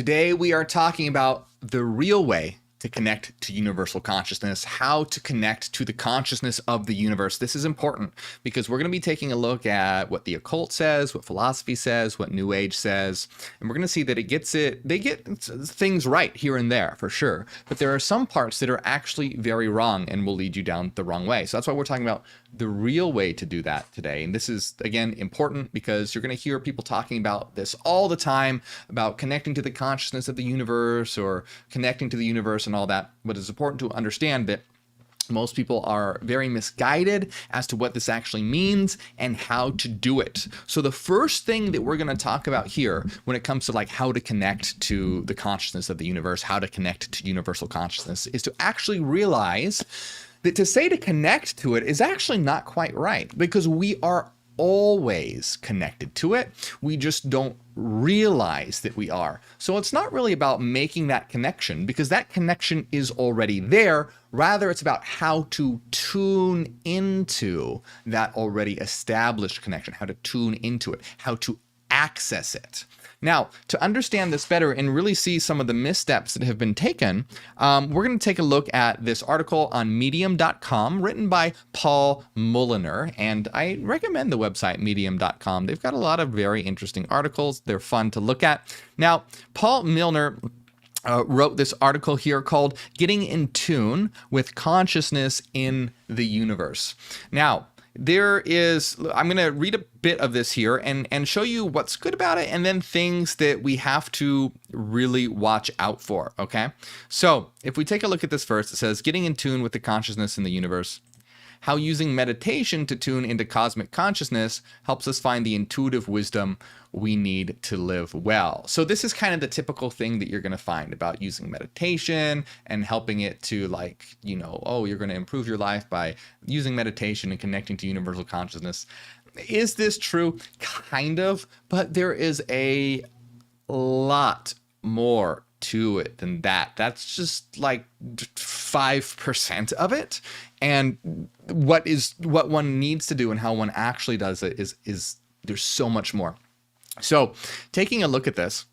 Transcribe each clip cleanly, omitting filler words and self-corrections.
Today, we are talking about the real way to connect to universal consciousness, how to connect to the consciousness of the universe. This is important because we're going to be taking a look at what the occult says, what philosophy says, what New Age says, and we're going to see that they get things right here and there for sure, but there are some parts that are actually very wrong and will lead you down the wrong way. So that's why we're talking about the real way to do that today. And this is, again, important because you're going to hear people talking about this all the time, about connecting to the consciousness of the universe or connecting to the universe and all that. But it's important to understand that most people are very misguided as to what this actually means and how to do it. So the first thing that we're going to talk about here when it comes to like how to connect to the consciousness of the universe, how to connect to universal consciousness, is to actually realize that to say to connect to it is actually not quite right, because we are always connected to it. We just don't realize that we are. So it's not really about making that connection, because that connection is already there. Rather, it's about how to tune into that already established connection, how to tune into it, how to access it. Now, to understand this better and really see some of the missteps that have been taken, we're going to take a look at this article on medium.com written by Paul Mulliner. And I recommend the website medium.com. They've got a lot of very interesting articles. They're fun to look at. Now, Paul Mulliner wrote this article here called Getting in Tune with Consciousness in the Universe. Now, I'm going to read a bit of this here and show you what's good about it and then things that we have to really watch out for, okay? So if we take a look at this first, it says, getting in tune with the consciousness in the universe. How using meditation to tune into cosmic consciousness helps us find the intuitive wisdom we need to live well. So this is kind of the typical thing that you're going to find about using meditation and helping it to, like, you know, oh, you're going to improve your life by using meditation and connecting to universal consciousness. Is this true? Kind of, but there is a lot more to it than that. That's just like 5% of it. And what one needs to do and how one actually does it is there's so much more. So taking a look at this,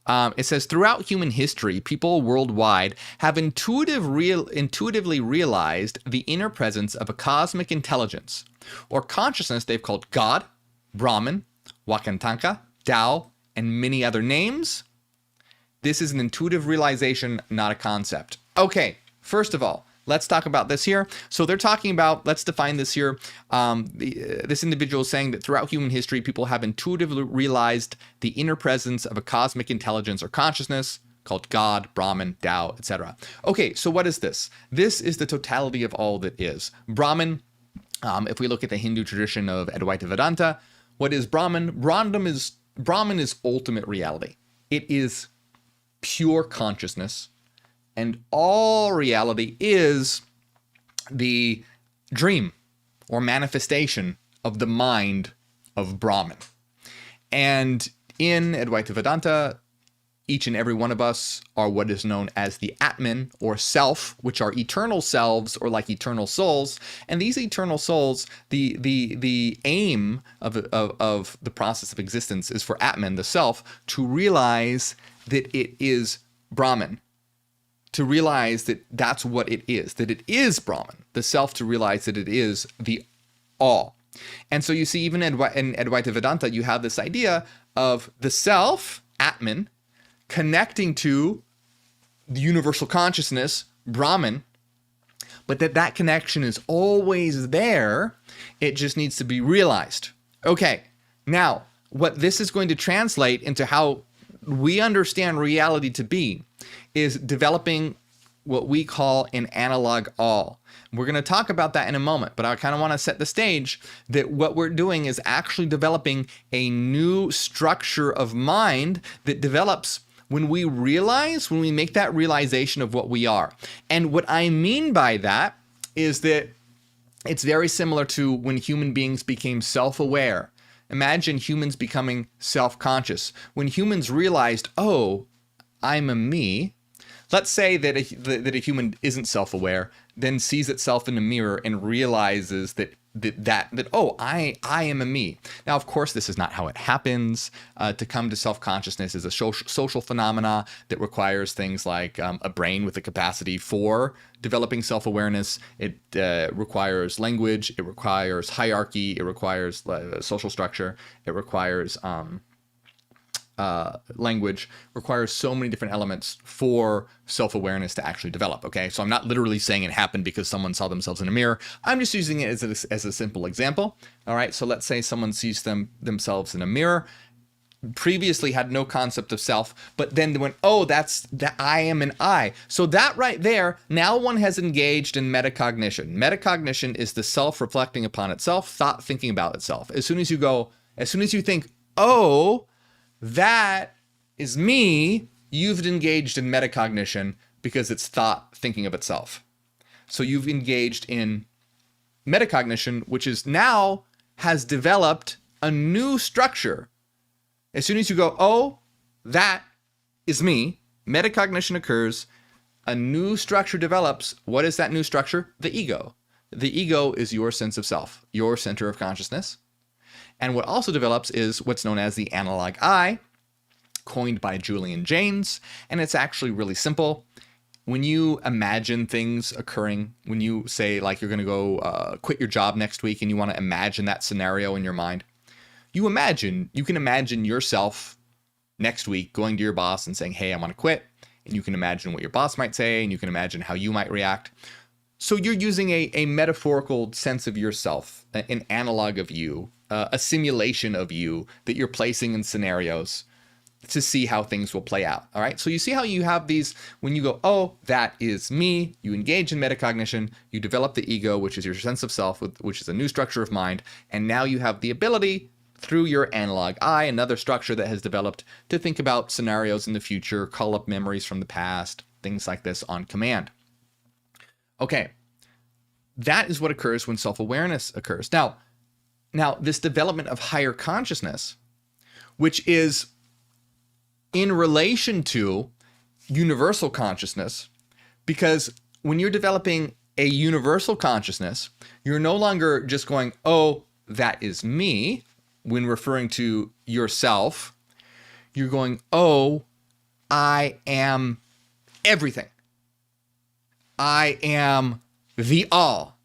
it says, throughout human history, people worldwide have intuitively realized the inner presence of a cosmic intelligence or consciousness they've called God, Brahman, Wakantanka, Tao, and many other names. This is an intuitive realization, not a concept. Okay, first of all, let's talk about this here. So they're talking about, let's define this here. This individual is saying that throughout human history, people have intuitively realized the inner presence of a cosmic intelligence or consciousness called God, Brahman, Tao, etc. Okay, so what is this? This is the totality of all that is. Brahman, if we look at the Hindu tradition of Advaita Vedanta, what is Brahman? Brahman is ultimate reality. It is pure consciousness, and all reality is the dream or manifestation of the mind of Brahman. And in Advaita Vedanta, each and every one of us are what is known as the Atman or self, which are eternal selves or like eternal souls. And these eternal souls, the aim of the process of existence is for Atman, the self, to realize that it is Brahman, to realize that that's what it is Brahman, the self, to realize that it is the all. And so you see, even in Advaita Vedanta, you have this idea of the self, Atman, connecting to the universal consciousness, Brahman, but that connection is always there. It just needs to be realized. Okay, now, what this is going to translate into how we understand reality to be is developing what we call an analog all. We're going to talk about that in a moment, but I kind of want to set the stage that what we're doing is actually developing a new structure of mind that develops when we make that realization of what we are. And what I mean by that is that it's very similar to when human beings became self-aware. Imagine humans becoming self-conscious. When humans realized, oh, I'm a me. Let's say that a human isn't self-aware, then sees itself in a mirror and realizes that oh, I am a me. Now, of course, this is not how it happens. To come to self-consciousness is a social phenomena that requires things like a brain with the capacity for developing self-awareness. It requires language. It requires hierarchy. It requires social structure. It requires language, requires so many different elements for self-awareness to actually develop. Okay, so I'm not literally saying it happened because someone saw themselves in a mirror. I'm just using it as a simple example. All right, so let's say someone sees themselves in a mirror, previously had no concept of self, but then they went, oh, that I am an I. So that right there, now one has engaged in metacognition. Metacognition is the self reflecting upon itself, thought thinking about itself. As soon as you think, oh, that is me, you've engaged in metacognition because it's thought thinking of itself. So you've engaged in metacognition, which is now has developed a new structure. As soon as you go, oh, that is me, metacognition occurs, a new structure develops. What is that new structure? The ego. The ego is your sense of self, your center of consciousness. And what also develops is what's known as the analog I, coined by Julian Jaynes. And it's actually really simple. When you imagine things occurring, when you say like you're going to go quit your job next week and you want to imagine that scenario in your mind, you can imagine yourself next week going to your boss and saying, hey, I want to quit. And you can imagine what your boss might say, and you can imagine how you might react. So you're using a metaphorical sense of yourself, an analog of you, a simulation of you that you're placing in scenarios to see how things will play out. All right. So you see how you have these, when you go, oh, that is me, you engage in metacognition, you develop the ego, which is your sense of self, which is a new structure of mind. And now you have the ability through your analog I, another structure that has developed, to think about scenarios in the future, call up memories from the past, things like this on command. Okay. That is what occurs when self-awareness occurs. Now, this development of higher consciousness, which is in relation to universal consciousness, because when you're developing a universal consciousness, you're no longer just going, oh, that is me, when referring to yourself. You're going, oh, I am everything. I am the all.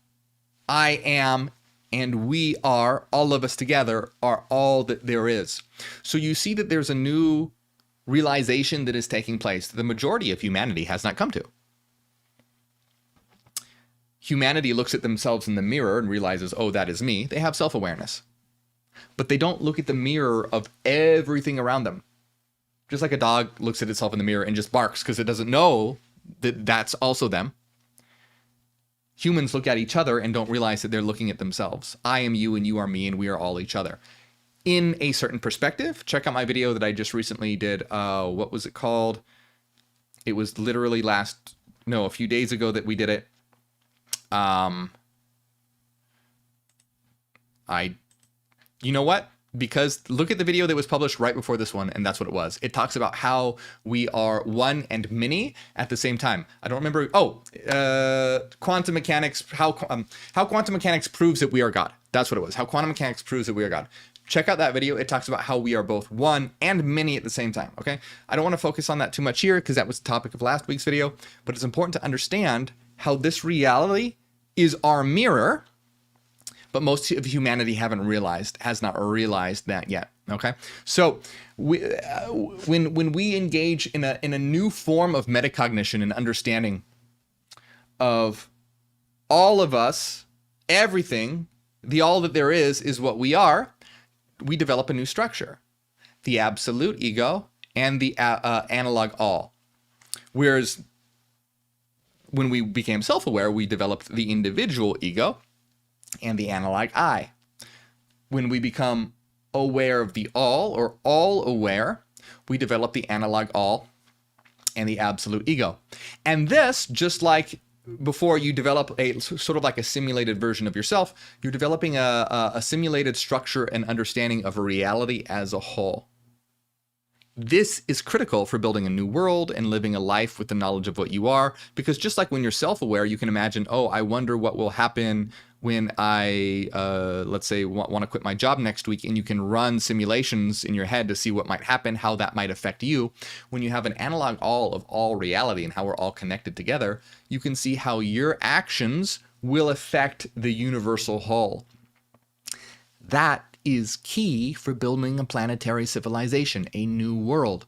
I am, and we are, all of us together are all that there is. So you see that there's a new realization that is taking place that the majority of humanity has not come to. Humanity looks at themselves in the mirror and realizes, oh, that is me. They have self-awareness. But they don't look at the mirror of everything around them. Just like a dog looks at itself in the mirror and just barks because it doesn't know that that's also them. Humans look at each other and don't realize that they're looking at themselves. I am you and you are me and we are all each other. In a certain perspective, check out my video that I just recently did. What was it called? It was literally a few days ago that we did it. You know what? Because look at the video that was published right before this one, and that's what it was. It talks about how we are one and many at the same time. I don't remember. Quantum mechanics. How quantum mechanics proves that we are God. That's what it was. How quantum mechanics proves that we are God. Check out that video. It talks about how we are both one and many at the same time. Okay. I don't want to focus on that too much here because that was the topic of last week's video, but it's important to understand how this reality is our mirror. But most of humanity has not realized that yet. Okay, so when we engage in a new form of metacognition and understanding of all of us, everything, the all that there is what we are, we develop a new structure, the absolute ego and the analog all. Whereas when we became self-aware, we developed the individual ego and the analog I. When we become aware of the all, or all aware, we develop the analog all and the absolute ego. And this, just like before you develop a sort of like a simulated version of yourself, you're developing a simulated structure and understanding of a reality as a whole. This is critical for building a new world and living a life with the knowledge of what you are, because just like when you're self-aware, you can imagine, oh, I wonder what will happen when I, let's say, want to quit my job next week, and you can run simulations in your head to see what might happen, how that might affect you. When you have an analog all of all reality and how we're all connected together, you can see how your actions will affect the universal whole. That is key for building a planetary civilization, a new world.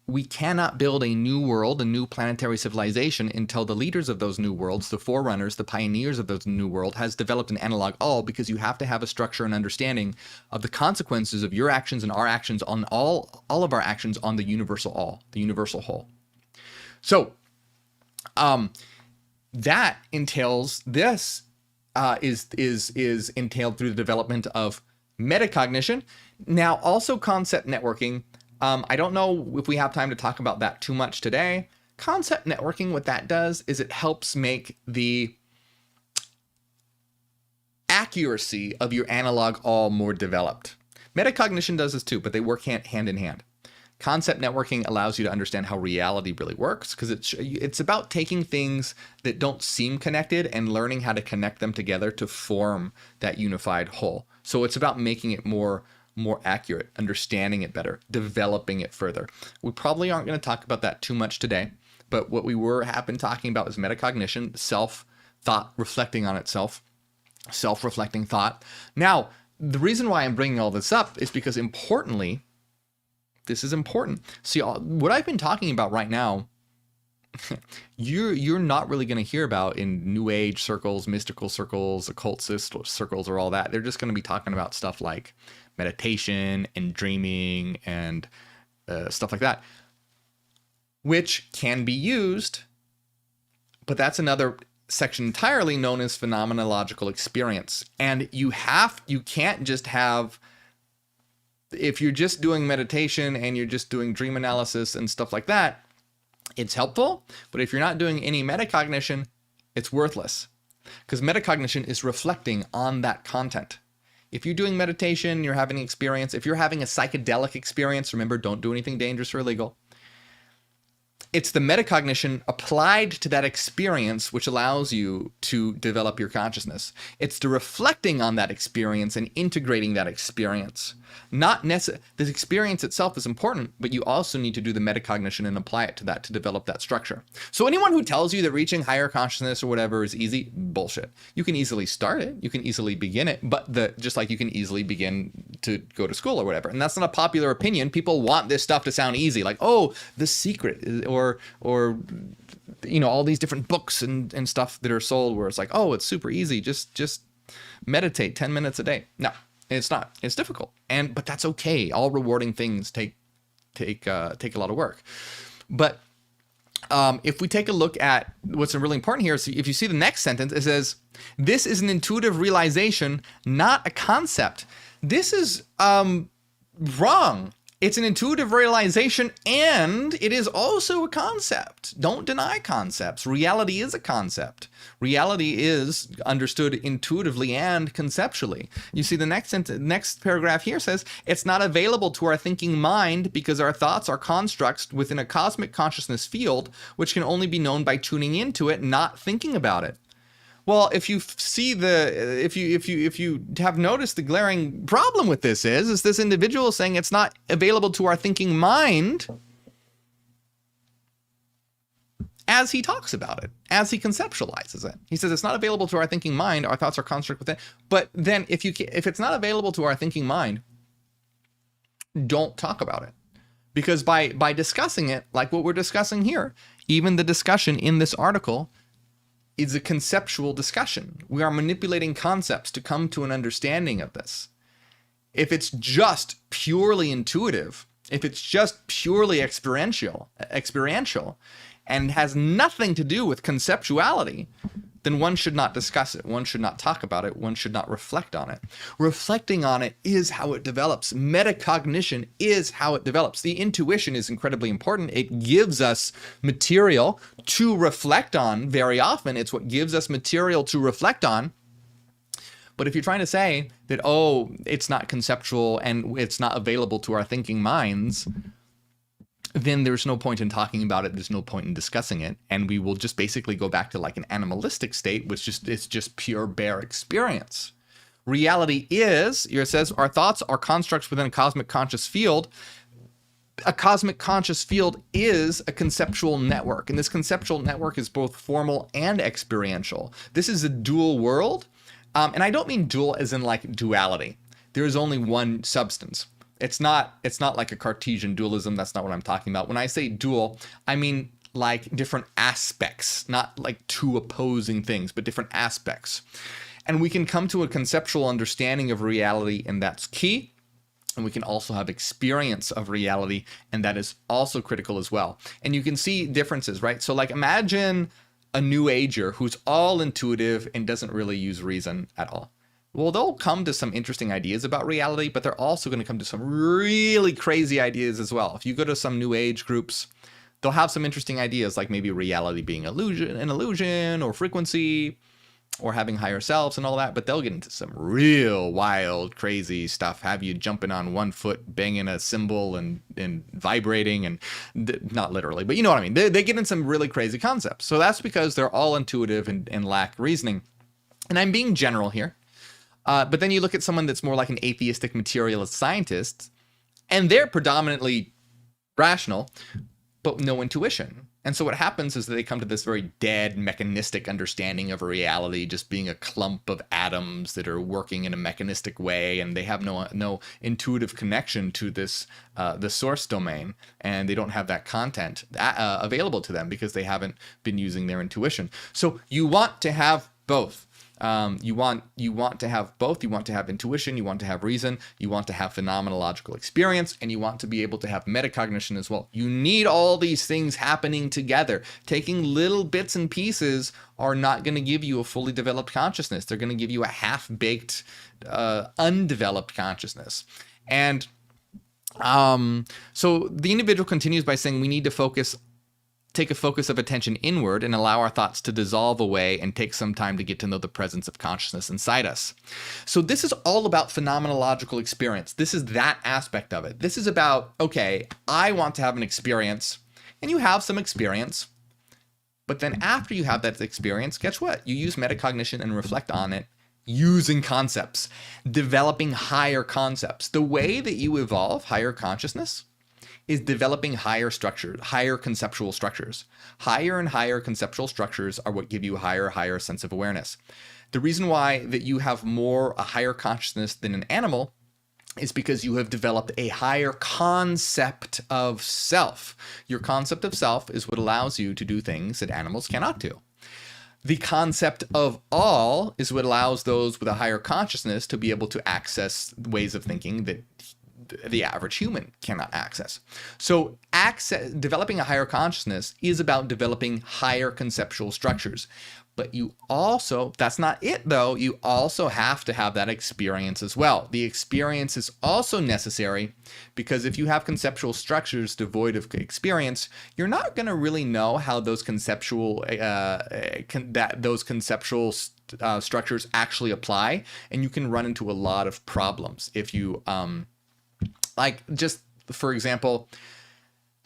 We cannot build a new world, a new planetary civilization, until the leaders of those new worlds, the forerunners, the pioneers of those new world, has developed an analog all, because you have to have a structure and understanding of the consequences of your actions and our actions on all of our actions on the universal all, the universal whole. So that entails this is entailed through the development of metacognition. Now, also concept networking. I don't know if we have time to talk about that too much today. Concept networking, what that does is it helps make the accuracy of your analog all more developed. Metacognition does this too, but they work hand in hand. Concept networking allows you to understand how reality really works, because it's about taking things that don't seem connected and learning how to connect them together to form that unified whole. So it's about making it more accurate, understanding it better, developing it further. We probably aren't going to talk about that too much today, but what we have been talking about is metacognition, self-thought, reflecting on itself, self-reflecting thought. Now, the reason why I'm bringing all this up is because importantly, this is important. See, what I've been talking about right now, you're not really going to hear about in New Age circles, mystical circles, occultist circles, or all that. They're just going to be talking about stuff like meditation and dreaming and stuff like that, which can be used, but that's another section entirely known as phenomenological experience. And you can't just have, if you're just doing meditation and you're just doing dream analysis and stuff like that, it's helpful, but if you're not doing any metacognition, it's worthless, because metacognition is reflecting on that content. If you're doing meditation, you're having an experience, if you're having a psychedelic experience, remember, don't do anything dangerous or illegal. It's the metacognition applied to that experience which allows you to develop your consciousness. It's the reflecting on that experience and integrating that experience. Not necessarily, the experience itself is important, but you also need to do the metacognition and apply it to that to develop that structure. So anyone who tells you that reaching higher consciousness or whatever is easy, bullshit. You can easily start it, you can easily begin it, but just like you can easily begin to go to school or whatever. And that's not a popular opinion. People want this stuff to sound easy, like, oh, The Secret, or you know, all these different books and stuff that are sold where it's like, oh, it's super easy, just meditate 10 minutes a day. No, it's not. It's difficult, but that's okay. All rewarding things take a lot of work. But if we take a look at what's really important here, so if you see the next sentence, it says, this is an intuitive realization, not a concept. This is wrong. It's an intuitive realization, and it is also a concept. Don't deny concepts. Reality is a concept. Reality is understood intuitively and conceptually. You see the next paragraph here says, it's not available to our thinking mind because our thoughts are constructs within a cosmic consciousness field, which can only be known by tuning into it, not thinking about it. Well, if you have noticed, the glaring problem with this is this individual saying it's not available to our thinking mind as he talks about it, as he conceptualizes it. He says it's not available to our thinking mind. Our thoughts are construct with it. But then if it's not available to our thinking mind, don't talk about it, because by discussing it, like what we're discussing here, even the discussion in this article is a conceptual discussion. We are manipulating concepts to come to an understanding of this. If it's just purely intuitive, if it's just purely experiential, and has nothing to do with conceptuality, then one should not discuss it. One should not talk about it. One should not reflect on it. Reflecting on it is how it develops. Metacognition is how it develops. The intuition is incredibly important. It gives us material to reflect on. Very often, it's what gives us material to reflect on. But if you're trying to say that, oh, it's not conceptual and it's not available to our thinking minds, then there's no point in talking about it. There's no point in discussing it. And we will just basically go back to like an animalistic state, which it's just pure bare experience. Reality is, it says, our thoughts are constructs within a cosmic conscious field. A cosmic conscious field is a conceptual network. And this conceptual network is both formal and experiential. This is a dual world. And I don't mean dual as in like duality. There is only one substance. It's not like a Cartesian dualism. That's not what I'm talking about. When I say dual, I mean like different aspects, not like two opposing things, but different aspects. And we can come to a conceptual understanding of reality, and that's key. And we can also have experience of reality, and that is also critical as well. And you can see differences, right? So like imagine a new ager who's all intuitive and doesn't really use reason at all. Well, they'll come to some interesting ideas about reality, but they're also going to come to some really crazy ideas as well. If you go to some new age groups, they'll have some interesting ideas like maybe reality being an illusion or frequency or having higher selves and all that, but they'll get into some real wild, crazy stuff, have you jumping on one foot, banging a cymbal and vibrating and not literally, but you know what I mean? They get in some really crazy concepts. So that's because they're all intuitive and lack reasoning. And I'm being general here. But then you look at someone that's more like an atheistic materialist scientist, and they're predominantly rational, but no intuition. And so what happens is that they come to this very dead, mechanistic understanding of reality, just being a clump of atoms that are working in a mechanistic way, and they have no intuitive connection to this the source domain, and they don't have that content available to them because they haven't been using their intuition. So you want to have both. You want to have both. You want to have intuition, you want to have reason, you want to have phenomenological experience, and you want to be able to have metacognition as well. You need all these things happening together. Taking little bits and pieces are not going to give you a fully developed consciousness. They're going to give you a half-baked, undeveloped consciousness. And so the individual continues by saying we need to take a focus of attention inward and allow our thoughts to dissolve away and take some time to get to know the presence of consciousness inside us. So this is all about phenomenological experience. This is that aspect of it. This is about, okay, I want to have an experience, and you have some experience, but then after you have that experience, guess what? You use metacognition and reflect on it using concepts, developing higher concepts. The way that you evolve higher consciousness is developing higher structures, higher conceptual structures. Higher and higher conceptual structures are what give you a higher sense of awareness. The reason why that you have a higher consciousness than an animal is because you have developed a higher concept of self. Your concept of self is what allows you to do things that animals cannot do. The concept of all is what allows those with a higher consciousness to be able to access ways of thinking that the average human cannot access. So developing a higher consciousness is about developing higher conceptual structures. But you also, that's not it though, you also have to have that experience as well. The experience is also necessary because if you have conceptual structures devoid of experience, you're not going to really know how those conceptual structures actually apply, and you can run into a lot of problems if you like, just for example,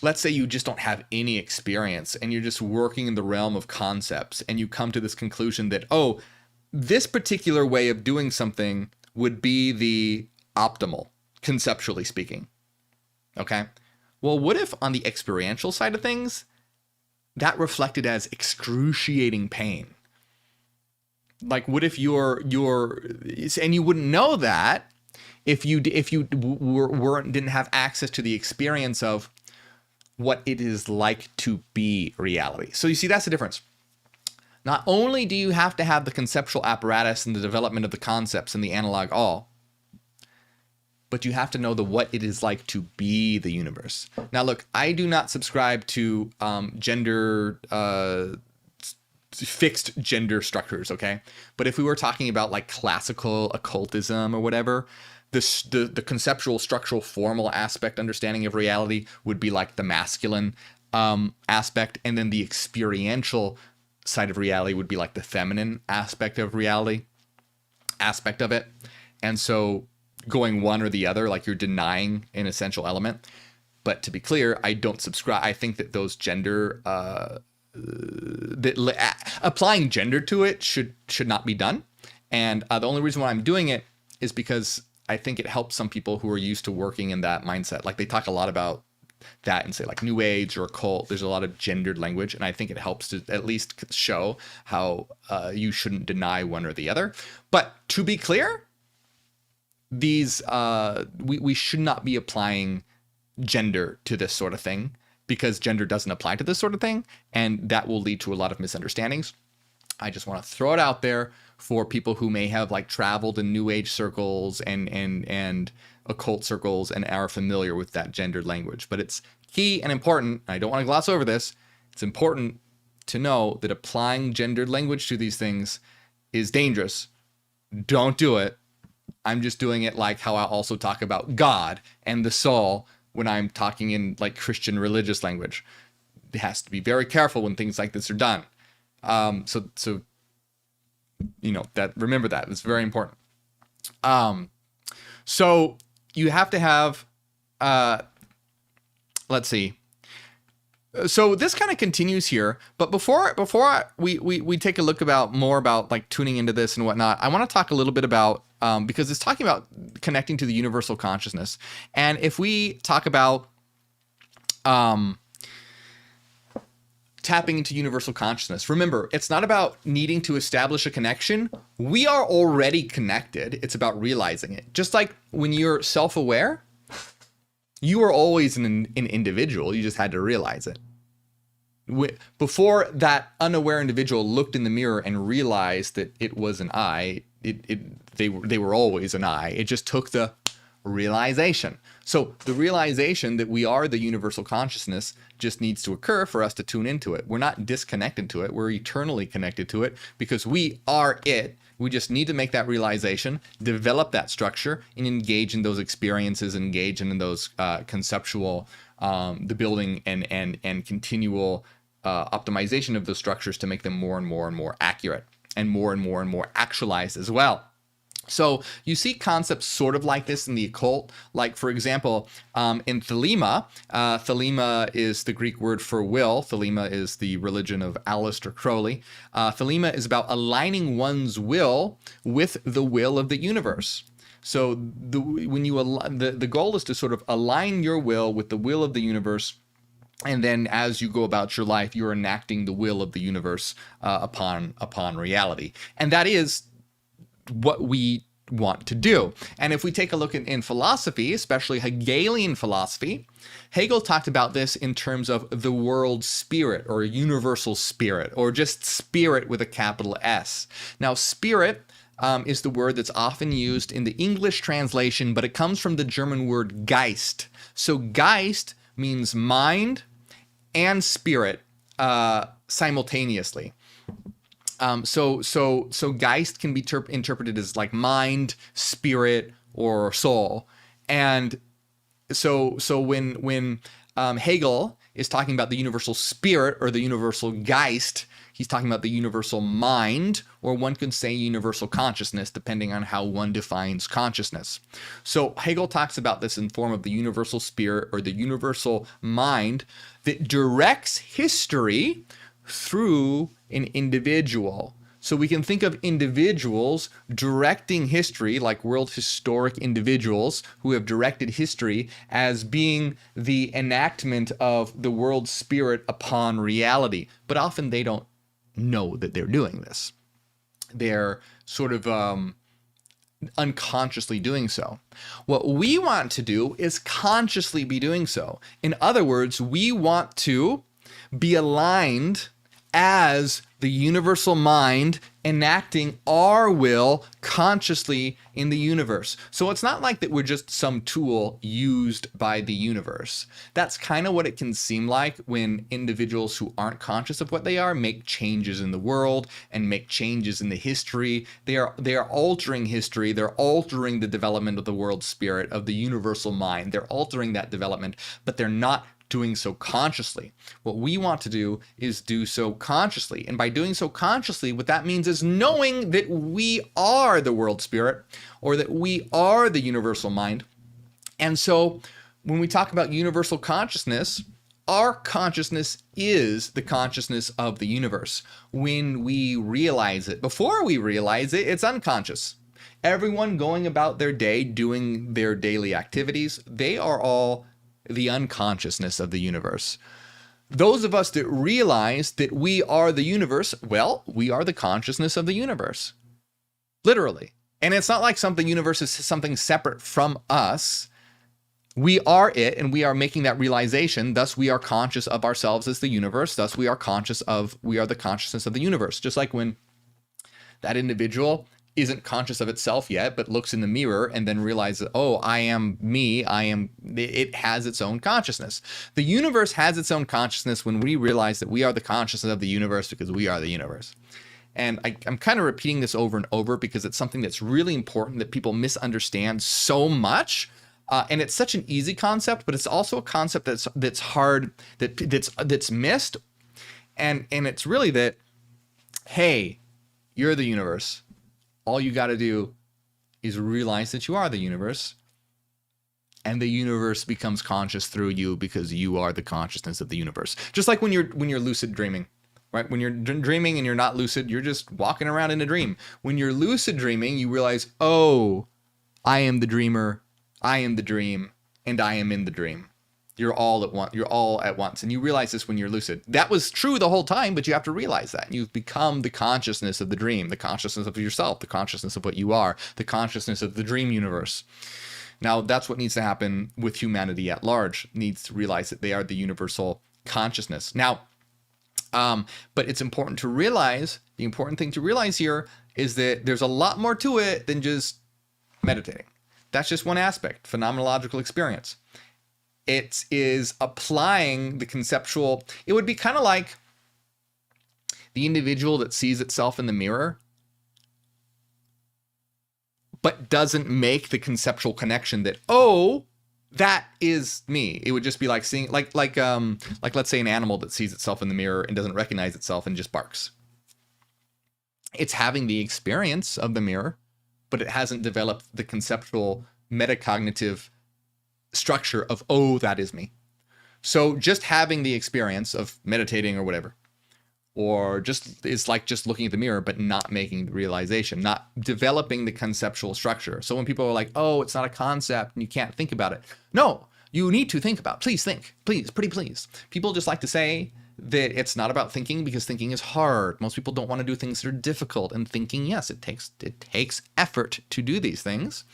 let's say you just don't have any experience and you're just working in the realm of concepts, and you come to this conclusion that, oh, this particular way of doing something would be the optimal, conceptually speaking. Okay? Well, what if on the experiential side of things, that reflected as excruciating pain? Like, what if and you wouldn't know that if you didn't have access to the experience of what it is like to be reality. So you see, that's the difference. Not only do you have to have the conceptual apparatus and the development of the concepts and the analog all, but you have to know what it is like to be the universe. Now, look, I do not subscribe to fixed gender structures, okay? But if we were talking about like classical occultism or whatever, the conceptual, structural, formal aspect understanding of reality would be like the masculine aspect, and then the experiential side of reality would be like the feminine aspect of reality, aspect of it. And so going one or the other, like you're denying an essential element. But to be clear, I don't subscribe. I think that those gender, applying gender to it should not be done. And the only reason why I'm doing it is because I think it helps some people who are used to working in that mindset. Like they talk a lot about that and say like New Age or occult. There's a lot of gendered language, and I think it helps to at least show how you shouldn't deny one or the other. But to be clear, these we should not be applying gender to this sort of thing, because gender doesn't apply to this sort of thing, and that will lead to a lot of misunderstandings. I just want to throw it out there for people who may have like traveled in New Age circles and occult circles and are familiar with that gendered language. But it's key and important. I don't want to gloss over this. It's important to know that applying gendered language to these things is dangerous. Don't do it. I'm just doing it like how I also talk about God and the soul when I'm talking in like Christian religious language. It has to be very careful when things like this are done. So you know, that, remember that it's very important. So you have to have, let's see. So this kind of continues here, but before we take a look more about like tuning into this and whatnot, I want to talk a little bit about, because it's talking about connecting to the universal consciousness. And if we talk about, tapping into universal consciousness. Remember, it's not about needing to establish a connection. We are already connected. It's about realizing it. Just like when you're self-aware, you are always an individual. You just had to realize it. Before that unaware individual looked in the mirror and realized that it was an I, they were always an I. It just took the realization. So the realization that we are the universal consciousness just needs to occur for us to tune into it. We're not disconnected to it. We're eternally connected to it because we are it. We just need to make that realization, develop that structure, and engage in those experiences, engage in those conceptual, the building and continual optimization of those structures to make them more and more accurate and more actualized as well. So you see concepts sort of like this in the occult, like for example, in Thelema. Thelema is the Greek word for will. Thelema is the religion of Aleister Crowley. Thelema is about aligning one's will with the will of the universe. So the goal is to sort of align your will with the will of the universe. And then as you go about your life, you're enacting the will of the universe upon reality. And that is what we want to do. And if we take a look in philosophy, especially Hegelian philosophy, Hegel talked about this in terms of the world spirit or universal spirit, or just spirit with a capital S. Now, spirit is the word that's often used in the English translation, but it comes from the German word Geist. So Geist means mind and spirit simultaneously. So Geist can be interpreted as like mind, spirit, or soul. And so when Hegel is talking about the universal spirit or the universal Geist, he's talking about the universal mind, or one could say universal consciousness, depending on how one defines consciousness. So Hegel talks about this in form of the universal spirit or the universal mind that directs history through an individual. So we can think of individuals directing history, like world historic individuals who have directed history, as being the enactment of the world spirit upon reality. But often they don't know that they're doing this. They're sort of unconsciously doing so. What we want to do is consciously be doing so. In other words, we want to be aligned as the universal mind enacting our will consciously in the universe. So it's not like that we're just some tool used by the universe. That's kind of what it can seem like when individuals who aren't conscious of what they are make changes in the world and make changes in the history. They are altering history. They're altering the development of the world spirit, of the universal mind. They're altering that development, but they're not doing so consciously. What we want to do is do so consciously. And by doing so consciously, what that means is knowing that we are the world spirit, or that we are the universal mind. And so when we talk about universal consciousness, our consciousness is the consciousness of the universe. When we realize it, before we realize it, it's unconscious. Everyone going about their day, doing their daily activities, they are all the unconsciousness of the universe. Those of us that realize that we are the universe, well, we are the consciousness of the universe. Literally. And it's not like the universe is something separate from us. We are it, and we are making that realization. Thus, we are conscious of ourselves as the universe. Thus, we are the consciousness of the universe. Just like when that individual isn't conscious of itself yet, but looks in the mirror and then realizes, oh, I am me. It has its own consciousness. The universe has its own consciousness when we realize that we are the consciousness of the universe because we are the universe. And I'm kind of repeating this over and over because it's something that's really important that people misunderstand so much. And it's such an easy concept, but it's also a concept that's hard, that's missed. And it's really that, hey, you're the universe. All you got to do is realize that you are the universe, and the universe becomes conscious through you because you are the consciousness of the universe. Just like when you're lucid dreaming, right? When you're dreaming and you're not lucid, you're just walking around in a dream. When you're lucid dreaming, you realize, oh, I am the dreamer, I am the dream, and I am in the dream. You're all at once. And you realize this when you're lucid. That was true the whole time, but you have to realize that. You've become the consciousness of the dream, the consciousness of yourself, the consciousness of what you are, the consciousness of the dream universe. Now, that's what needs to happen with humanity at large. Needs to realize that they are the universal consciousness. Now, but it's important to realize, the important thing to realize here is that there's a lot more to it than just meditating. That's just one aspect, phenomenological experience. It is applying the conceptual. It would be kind of like the individual that sees itself in the mirror, but doesn't make the conceptual connection that, oh, that is me. It would just be like seeing, like let's say an animal that sees itself in the mirror and doesn't recognize itself and just barks. It's having the experience of the mirror, but it hasn't developed the conceptual metacognitive structure of, oh, that is me. So just having the experience of meditating or whatever, or just, it's like just looking at the mirror, but not making the realization, not developing the conceptual structure. So when people are like, oh, it's not a concept and you can't think about it. No, you need to think about it. Please think, please, pretty please. People just like to say that it's not about thinking because thinking is hard. Most people don't want to do things that are difficult, and thinking, yes, it takes effort to do these things.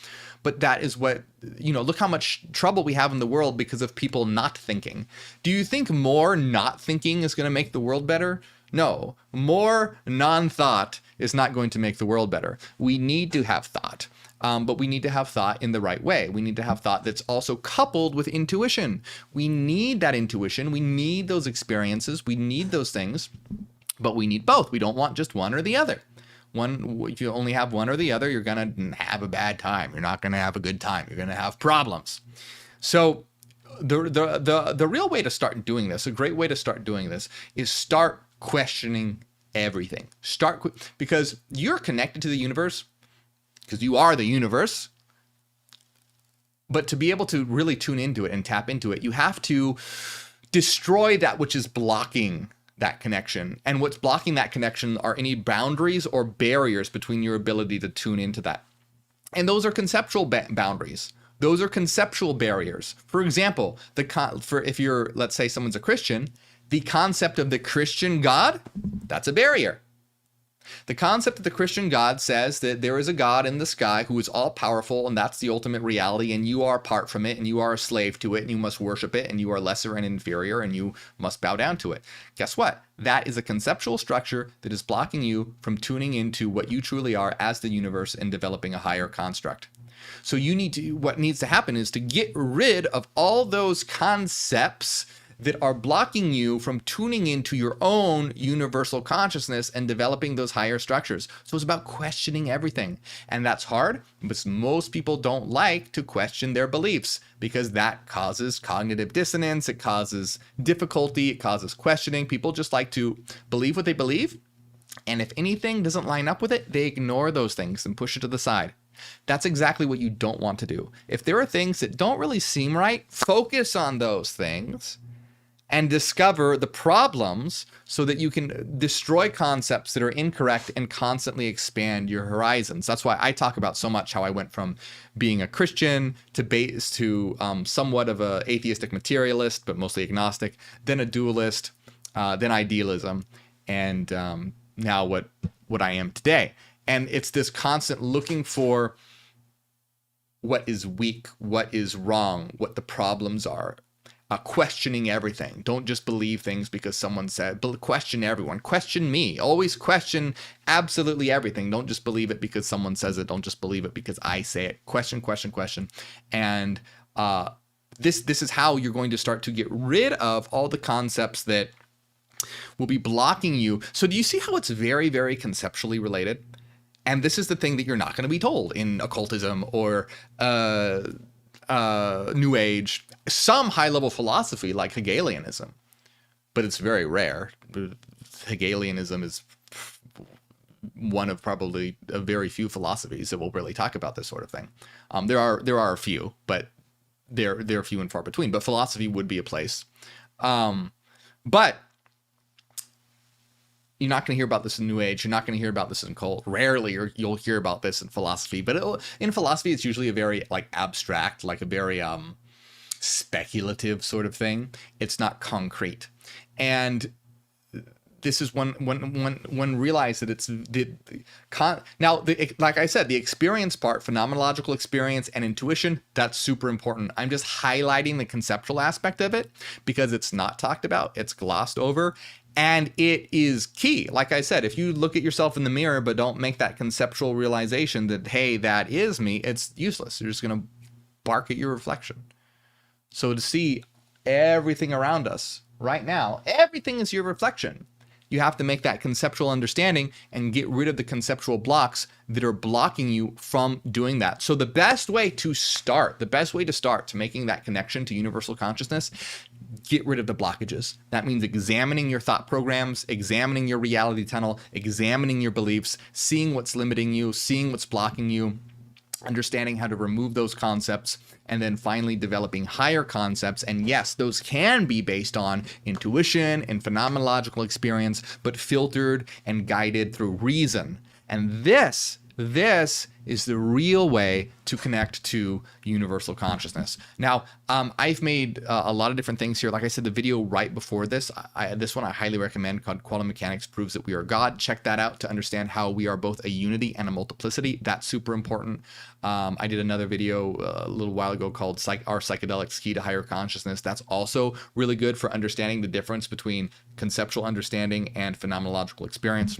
But that is what, look how much trouble we have in the world because of people not thinking. Do you think more not thinking is going to make the world better? No, more non-thought is not going to make the world better. We need to have thought, but we need to have thought in the right way. We need to have thought that's also coupled with intuition. We need that intuition. We need those experiences. We need those things, but we need both. We don't want just one or the other. If you only have one or the other, you're going to have a bad time. You're not going to have a good time. You're going to have problems. So the real way to start doing this, a great way to start doing this, is start questioning everything. Because you're connected to the universe, because you are the universe. But to be able to really tune into it and tap into it, you have to destroy that which is blocking that connection. And what's blocking that connection are any boundaries or barriers between your ability to tune into that. And those are conceptual boundaries. Those are conceptual barriers. For example, if you're, let's say someone's a Christian, the concept of the Christian God, that's a barrier. The concept of the Christian God says that there is a God in the sky who is all powerful, and that's the ultimate reality, and you are apart from it, and you are a slave to it, and you must worship it, and you are lesser and inferior, and you must bow down to it. Guess what? That is a conceptual structure that is blocking you from tuning into what you truly are as the universe and developing a higher construct. So what needs to happen is to get rid of all those concepts that are blocking you from tuning into your own universal consciousness and developing those higher structures. So it's about questioning everything. And that's hard, because most people don't like to question their beliefs, because that causes cognitive dissonance, it causes difficulty, it causes questioning. People just like to believe what they believe. And if anything doesn't line up with it, they ignore those things and push it to the side. That's exactly what you don't want to do. If there are things that don't really seem right, focus on those things and discover the problems so that you can destroy concepts that are incorrect and constantly expand your horizons. That's why I talk about so much how I went from being a Christian to somewhat of a atheistic materialist, but mostly agnostic, then a dualist, then idealism, and now what I am today. And it's this constant looking for what is weak, what is wrong, what the problems are. Questioning everything. Don't just believe things because someone said, but question everyone. Question me. Always question absolutely everything. Don't just believe it because someone says it. Don't just believe it because I say it. Question, question, question. And this is how you're going to start to get rid of all the concepts that will be blocking you. So do you see how it's very, very conceptually related? And this is the thing that you're not going to be told in occultism or New Age, some high-level philosophy like Hegelianism, but it's very rare. Hegelianism is one of probably a very few philosophies that will really talk about this sort of thing. There are a few, but they're few and far between. But philosophy would be a place. But you're not going to hear about this in New Age. You're not going to hear about this in cult. Rarely you'll hear about this in philosophy. But in philosophy, it's usually a very abstract, like a very speculative sort of thing. It's not concrete. And this is when realize that it's like I said, the experience part, phenomenological experience and intuition, that's super important. I'm just highlighting the conceptual aspect of it because it's not talked about. It's glossed over. And it is key. Like I said, if you look at yourself in the mirror but don't make that conceptual realization that, hey, that is me, it's useless. You're just going to bark at your reflection. So to see everything around us right now, everything is your reflection. You have to make that conceptual understanding and get rid of the conceptual blocks that are blocking you from doing that. So the best way to start to making that connection to universal consciousness, get rid of the blockages. That means examining your thought programs, examining your reality tunnel, examining your beliefs, seeing what's limiting you, seeing what's blocking you, understanding how to remove those concepts, and then finally developing higher concepts. And yes, those can be based on intuition and phenomenological experience, but filtered and guided through reason. And this is the real way to connect to universal consciousness. Now, I've made a lot of different things here. Like I said, the video right before this, this one I highly recommend, called Quantum Mechanics Proves That We Are God. Check that out to understand how we are both a unity and a multiplicity. That's super important. I did another video a little while ago called Our Psychedelics Key to Higher Consciousness. That's also really good for understanding the difference between conceptual understanding and phenomenological experience.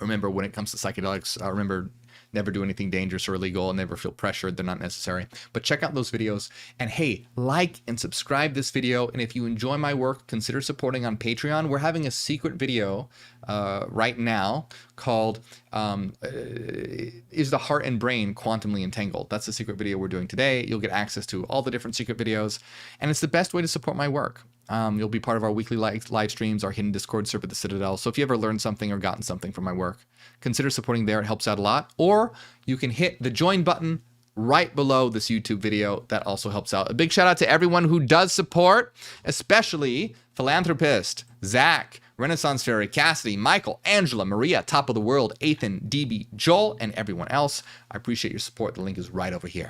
Remember, when it comes to psychedelics, remember, never do anything dangerous or illegal, and never feel pressured. They're not necessary. But check out those videos. And hey, like and subscribe this video. And if you enjoy my work, consider supporting on Patreon. We're having a secret video right now called Is the Heart and Brain Quantumly Entangled? That's the secret video we're doing today. You'll get access to all the different secret videos. And it's the best way to support my work. You'll be part of our weekly live streams, our hidden Discord server, the Citadel. So if you ever learned something or gotten something from my work, consider supporting there. It helps out a lot. Or you can hit the join button right below this YouTube video. That also helps out. A big shout out to everyone who does support, especially Philanthropist, Zach, Renaissance Fairy, Cassidy, Michael, Angela, Maria, Top of the World, Ethan, DB, Joel, and everyone else. I appreciate your support. The link is right over here.